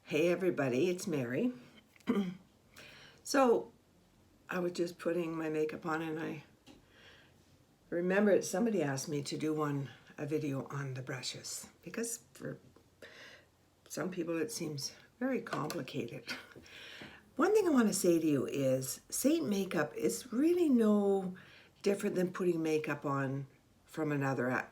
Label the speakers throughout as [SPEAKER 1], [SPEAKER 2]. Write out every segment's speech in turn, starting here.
[SPEAKER 1] Hey everybody, it's Mary. So I was just putting my makeup on and I remembered somebody asked me to do a video on the brushes because for some people it seems very complicated. One thing I want to say to you is Seint makeup is really no different than putting makeup on from another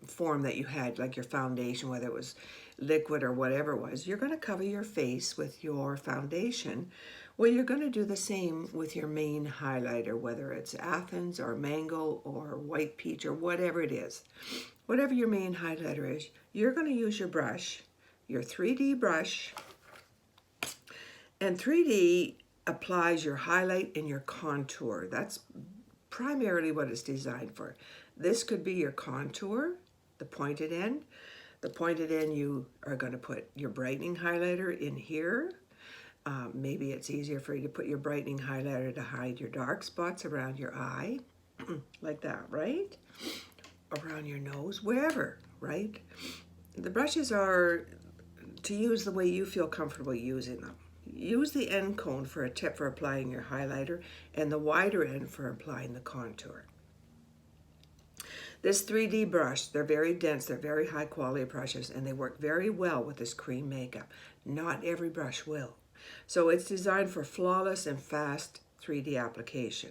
[SPEAKER 1] form that you had, like your foundation, whether it was liquid or whatever it was. You're going to cover your face with your foundation. Well, you're going to do the same with your main highlighter, whether it's Athens or Mango or White Peach or whatever it is. Whatever your main highlighter is, you're going to use your brush, your 3D brush, and 3D applies your highlight and your contour. That's primarily what it's designed for. This could be your contour, the pointed end. The pointed end, you are going to put your brightening highlighter in here. Maybe it's easier for you to put your brightening highlighter to hide your dark spots around your eye, like that, right? Around your nose, wherever, right? The brushes are to use the way you feel comfortable using them. Use the end cone for a tip for applying your highlighter and the wider end for applying the contour. This 3D brush, they're very dense, they're very high quality brushes, and they work very well with this cream makeup. Not every brush will. So it's designed for flawless and fast 3D application.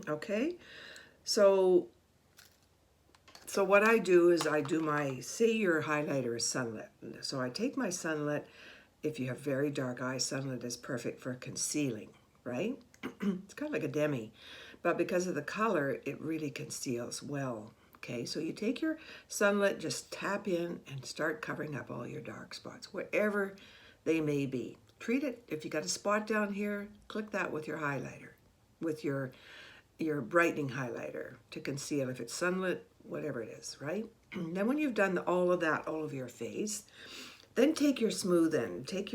[SPEAKER 1] Okay? So what I do is I do say your highlighter is sunlit. So I take my sunlit. If you have very dark eyes, sunlit is perfect for concealing, right? It's kind of like a demi, but because of the color, it really conceals well. Okay, so you take your sunlit, just tap in and start covering up all your dark spots, wherever they may be. Treat it, if you got a spot down here, click that with your highlighter, with your brightening highlighter to conceal if it's sunlit, whatever it is, right? Then when you've done all of that, all of your face, then take your smooth end, take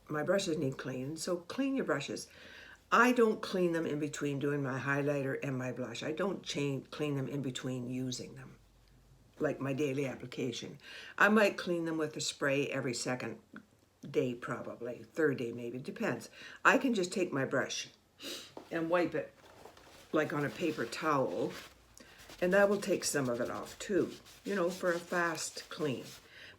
[SPEAKER 1] my brushes need clean, so clean your brushes. I don't clean them in between doing my highlighter and my blush. I don't clean them in between using them, like my daily application. I might clean them with a spray every second day probably, third day maybe, depends. I can just take my brush and wipe it like on a paper towel, and that will take some of it off too, for a fast clean.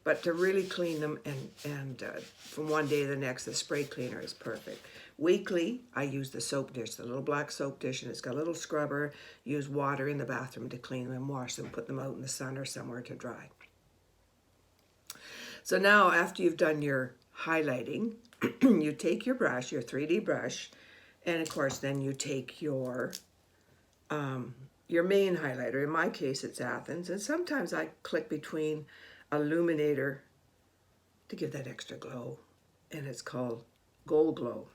[SPEAKER 1] But to really clean them and from one day to the next, the spray cleaner is perfect. Weekly, I use the soap dish, the little black soap dish, and it's got a little scrubber. Use water in the bathroom to clean them, wash them, put them out in the sun or somewhere to dry. So now after you've done your highlighting, you take your brush, your 3D brush, and of course then you take your main highlighter. In my case, it's Athens, and sometimes I click between illuminator to give that extra glow, and it's called Gold Glow,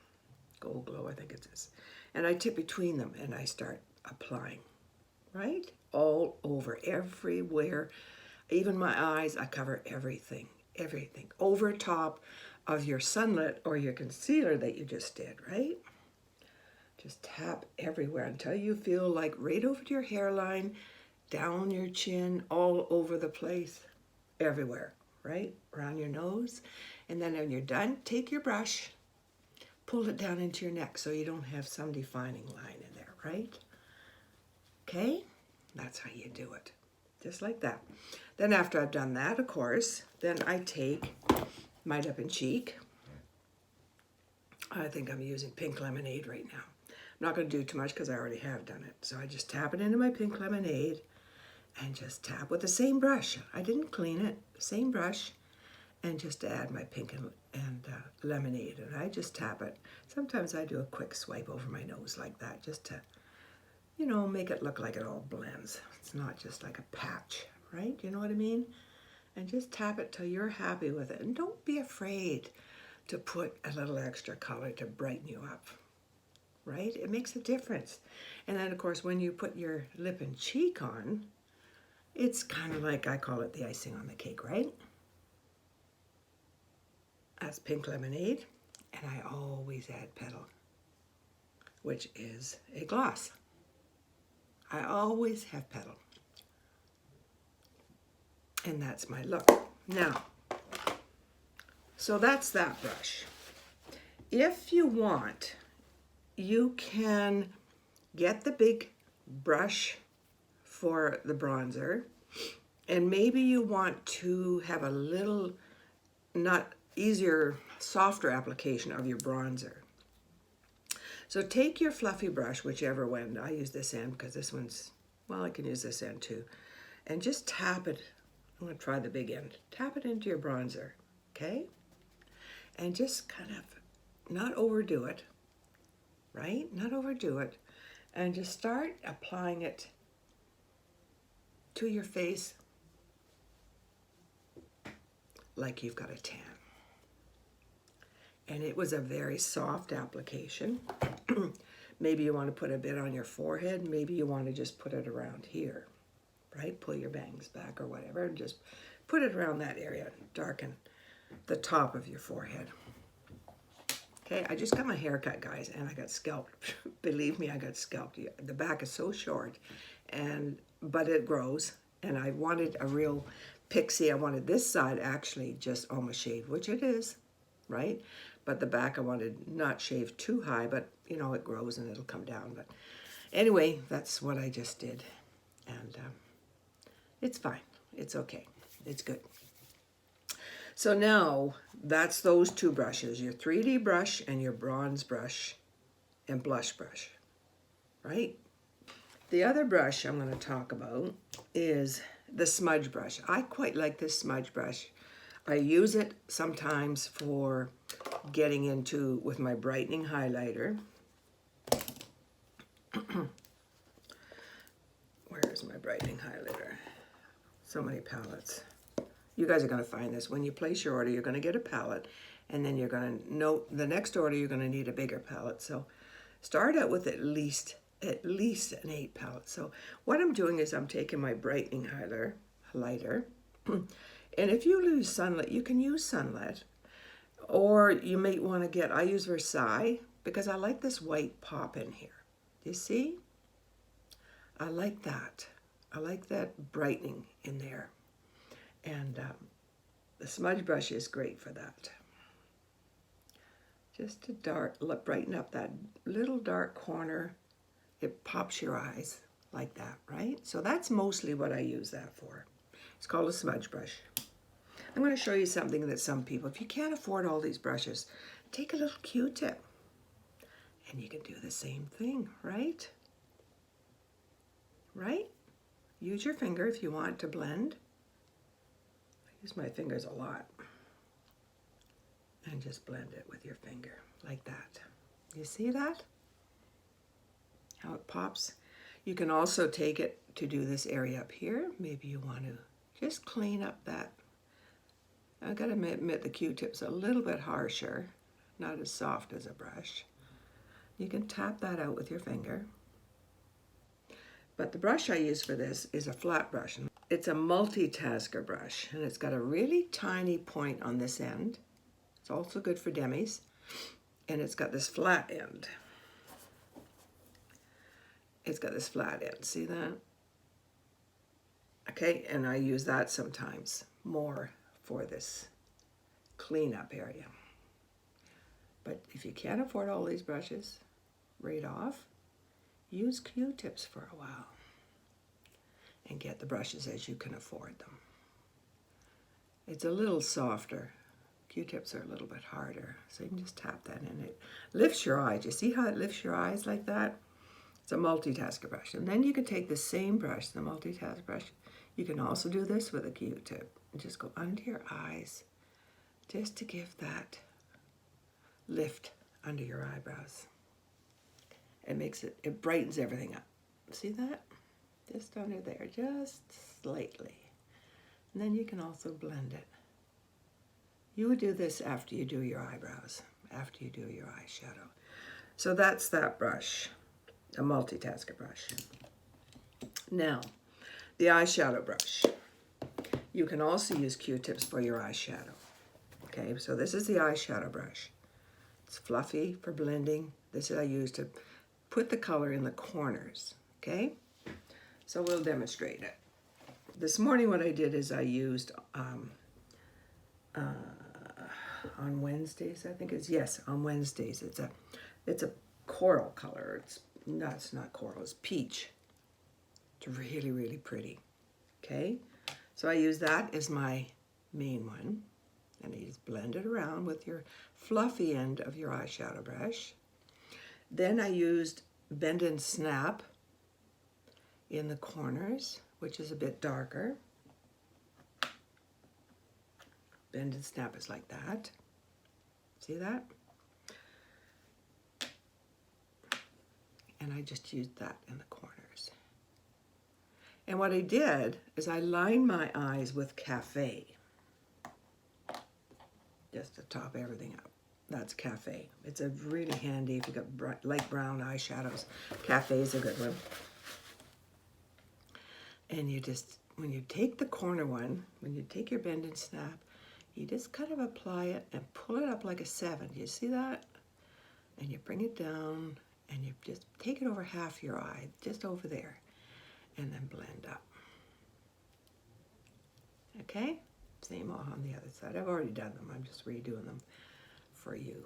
[SPEAKER 1] I think it is. And I tip between them and I start applying, right? All over, everywhere, even my eyes. I cover everything over top of your sunlit or your concealer that you just did, right? Just tap everywhere until you feel like right over to your hairline, down your chin, all over the place. Everywhere, right? Around your nose. And then when you're done, take your brush, pull it down into your neck so you don't have some defining line in there, right? Okay? That's how you do it. Just like that. Then after I've done that, of course, then I take my lip and cheek. I think I'm using Pink Lemonade right now. I'm not going to do too much because I already have done it. So I just tap it into my Pink Lemonade and just tap with the same brush. I didn't clean it, same brush, and just add my pink and lemonade, and I just tap it. Sometimes I do a quick swipe over my nose like that, just to, make it look like it all blends. It's not just like a patch, right? You know what I mean? And just tap it till you're happy with it. And don't be afraid to put a little extra color to brighten you up, right? It makes a difference. And then, of course, when you put your lip and cheek on, it's kind of like, I call it the icing on the cake, right? That's Pink Lemonade, and I always add Petal, which is a gloss. I always have Petal. And that's my look. Now, So that's that brush. If you want, you can get the big brush for the bronzer, and maybe you want to have a little not easier, softer application of your bronzer. So take your fluffy brush, whichever one. I use this end because this one's, well, I can use this end too. And just tap it. I'm going to try the big end. Tap it into your bronzer, okay? And just kind of not overdo it, right? Not overdo it. And just start applying it to your face like you've got a tan. And it was a very soft application. Maybe you want to put a bit on your forehead. Maybe you want to just put it around here, right? Pull your bangs back or whatever and just put it around that area. Darken the top of your forehead. Okay, I just got my hair cut, guys, and I got scalped. Believe me, I got scalped. The back is so short, but it grows. And I wanted a real pixie. I wanted this side actually just almost shaved, which it is, right? But the back I wanted not shaved too high, but you know, it grows and it'll come down. But anyway, that's what I just did. And it's fine. It's okay. It's good. So now that's those two brushes, your 3D brush and your bronze brush and blush brush, right? The other brush I'm going to talk about is the smudge brush. I quite like this smudge brush. I use it sometimes for getting into with my brightening highlighter. Where is my brightening highlighter? So many palettes. You guys are going to find this. When you place your order, you're going to get a palette, and then you're going to know the next order you're going to need a bigger palette. So start out with at least an 8 palette. So what I'm doing is I'm taking my brightening highlighter, and if you lose sunlight, you can use sunlight, or you may want to get, I use Versailles because I like this white pop in here. You see? I like that. I like that brightening in there. And the smudge brush is great for that. Just to brighten up that little dark corner. It pops your eyes like that, right? So that's mostly what I use that for. It's called a smudge brush. I'm going to show you something that some people, if you can't afford all these brushes, take a little Q-tip. And you can do the same thing, right? Right? Use your finger if you want to blend. I use my fingers a lot. And just blend it with your finger, like that. You see that? How it pops? You can also take it to do this area up here. Maybe you want to just clean up that. I gotta admit the Q-tip's a little bit harsher, not as soft as a brush. You can tap that out with your finger. But the brush I use for this is a flat brush. It's a multitasker brush, and it's got a really tiny point on this end. It's also good for demis, and it's got this flat end. It's got this flat end, see that? Okay, and I use that sometimes more for this cleanup area. But if you can't afford all these brushes right off, use Q-tips for a while and get the brushes as you can afford them. It's a little softer. Q-tips are a little bit harder, so you can just tap that in. It lifts your eyes. You see how it lifts your eyes like that? It's a multitasker brush. And then you can take the same brush, the multitask brush. You can also do this with a Q-tip and just go under your eyes just to give that lift under your eyebrows. It brightens everything up. See that? Just under there, just slightly. And then you can also blend it. You would do this after you do your eyebrows, after you do your eyeshadow. So that's that brush, a multitasker brush. Now, the eyeshadow brush. You can also use Q-tips for your eyeshadow. Okay, so this is the eyeshadow brush. It's fluffy for blending. This I use to put the color in the corners, okay? So we'll demonstrate it. This morning what I did is I used on Wednesdays, I think yes, on Wednesdays. It's a coral color. It's not coral, it's peach. It's really, really pretty. Okay, so I use that as my main one. And you just blend it around with your fluffy end of your eyeshadow brush. Then I used Bend and Snap in the corners, which is a bit darker. Bend and Snap is like that. See that? And I just used that in the corners. And what I did is I lined my eyes with Cafe. Just to top everything up. That's Cafe. It's a really handy if you got light brown eyeshadows. Cafe is a good one. And you just, when you take the corner one, when you take your Bend and Snap, you just kind of apply it and pull it up like a 7. Do you see that? And you bring it down and you just take it over half your eye, just over there, and then blend up. Okay? Same on the other side. I've already done them. I'm just redoing them for you.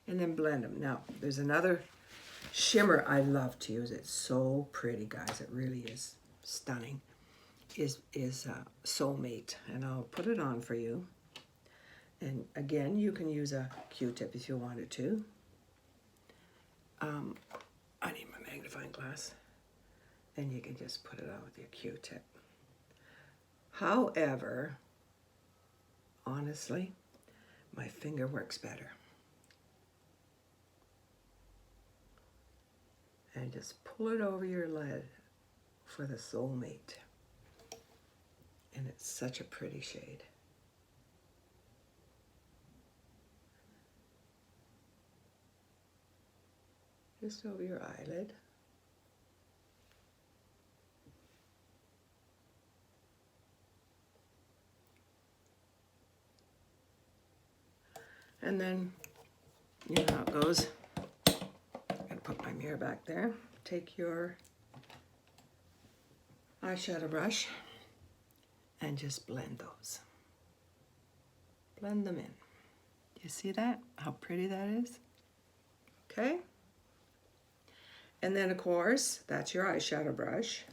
[SPEAKER 1] And then blend them. Now, there's another shimmer I love to use. It's so pretty, guys. It really is stunning. Is Soulmate. And I'll put it on for you. And again, you can use a Q-tip if you wanted to. I need my magnifying glass. And you can just put it on with your Q-tip. However, honestly, my finger works better. And just pull it over your lid for the Soulmate. And it's such a pretty shade. Just over your eyelid. And then, you know how it goes. I'm gonna put my mirror back there. Take your eyeshadow brush and just blend those. Blend them in. You see that? How pretty that is? Okay. And then, of course, that's your eyeshadow brush.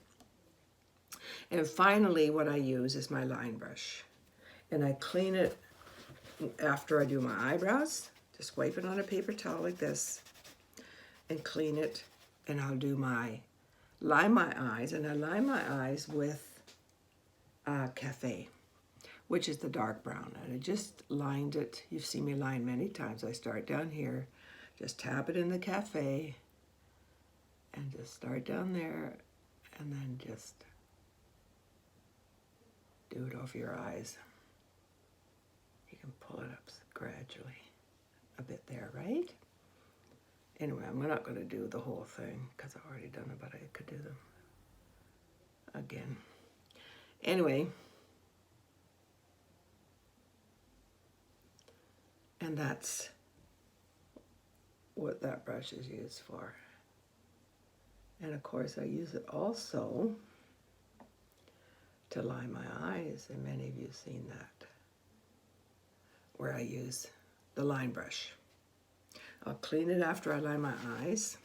[SPEAKER 1] And finally, what I use is my line brush. And I clean it after I do my eyebrows. Just wipe it on a paper towel like this and clean it. And I'll do line my eyes. And I line my eyes with Cafe, which is the dark brown. And I just lined it. You've seen me line many times. I start down here, just tap it in the Cafe, and just start down there, and then just do it over your eyes. You can pull it up gradually a bit there, right? Anyway, I'm not going to do the whole thing because I've already done it, but I could do them again. Anyway, and that's what that brush is used for. And of course, I use it also to line my eyes, and many of you have seen that, where I use the line brush. I'll clean it after I line my eyes,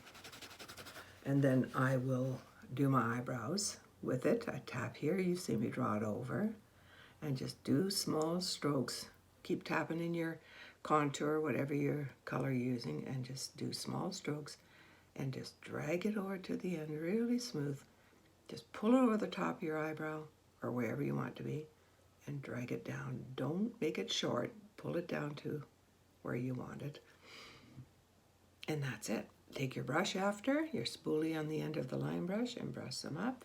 [SPEAKER 1] and then I will do my eyebrows with it. I tap here, you see me draw it over, and just do small strokes. Keep tapping in your contour, whatever your color you're using, and just do small strokes, and just drag it over to the end, really smooth. Just pull it over the top of your eyebrow, or wherever you want it to be, and drag it down. Don't make it short, pull it down to where you want it. And that's it. Take your brush after, your spoolie on the end of the line brush, and brush them up.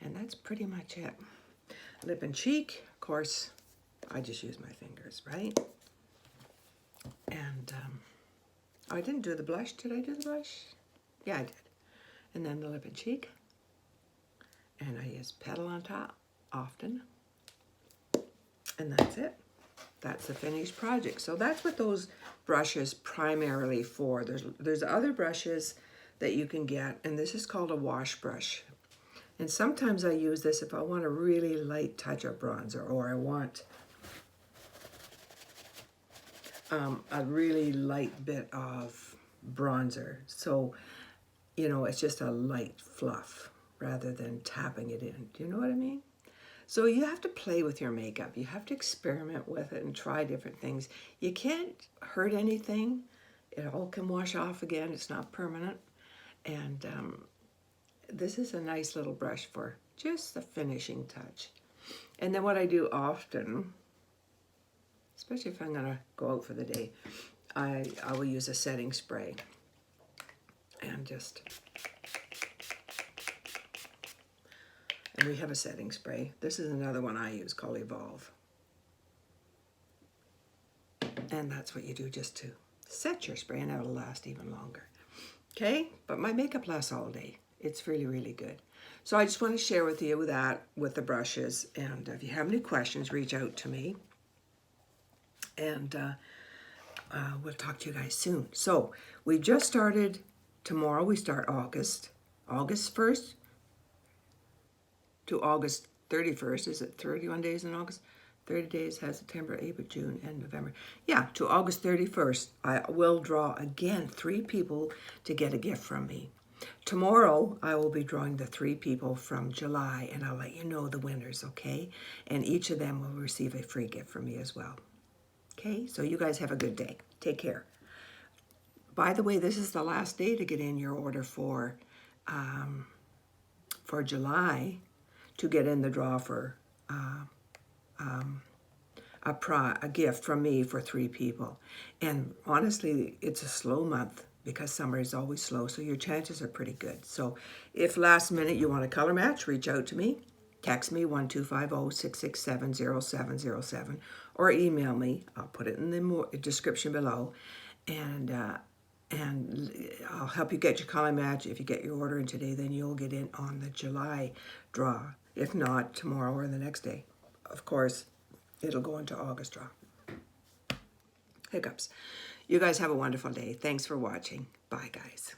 [SPEAKER 1] And that's pretty much it. Lip and cheek, of course, I just use my fingers, right? And I didn't do the blush. Did I do the blush? Yeah, I did. And then the lip and cheek. And I use petal on top often. And that's it. That's the finished project. So that's what those brushes primarily for. There's other brushes that you can get, and this is called a wash brush. And sometimes I use this if I want a really light touch of bronzer, or I want a really light bit of bronzer. So, you know, it's just a light fluff rather than tapping it in. Do you know what I mean? So you have to play with your makeup. You have to experiment with it and try different things. You can't hurt anything. It all can wash off again. It's not permanent. And this is a nice little brush for just the finishing touch. And then what I do often, especially if I'm going to go out for the day, I will use a setting spray and and we have a setting spray. This is another one I use called Evolve. And that's what you do just to set your spray, and it'll last even longer. Okay, but my makeup lasts all day. It's really, really good. So I just want to share with you that with the brushes. And if you have any questions, reach out to me. And we'll talk to you guys soon. So we just started, tomorrow we start August 1st to August 31st. Is it 31 days in August? 30 days has September, April, June, and November. Yeah, to August 31st, I will draw again 3 people to get a gift from me. Tomorrow, I will be drawing the 3 people from July, and I'll let you know the winners, okay? And each of them will receive a free gift from me as well. Okay, so you guys have a good day. Take care. By the way, this is the last day to get in your order for July, to get in the draw for a gift from me for 3 people. And honestly, it's a slow month because summer is always slow, so your chances are pretty good. So if last minute you want a color match, reach out to me. Text me 1-250-667-0707 or email me. I'll put it in the description below, and I'll help you get your color match. If you get your order in today, then you'll get in on the July draw. If not, tomorrow or the next day. Of course, it'll go into August draw. Hiccups. You guys have a wonderful day. Thanks for watching. Bye, guys.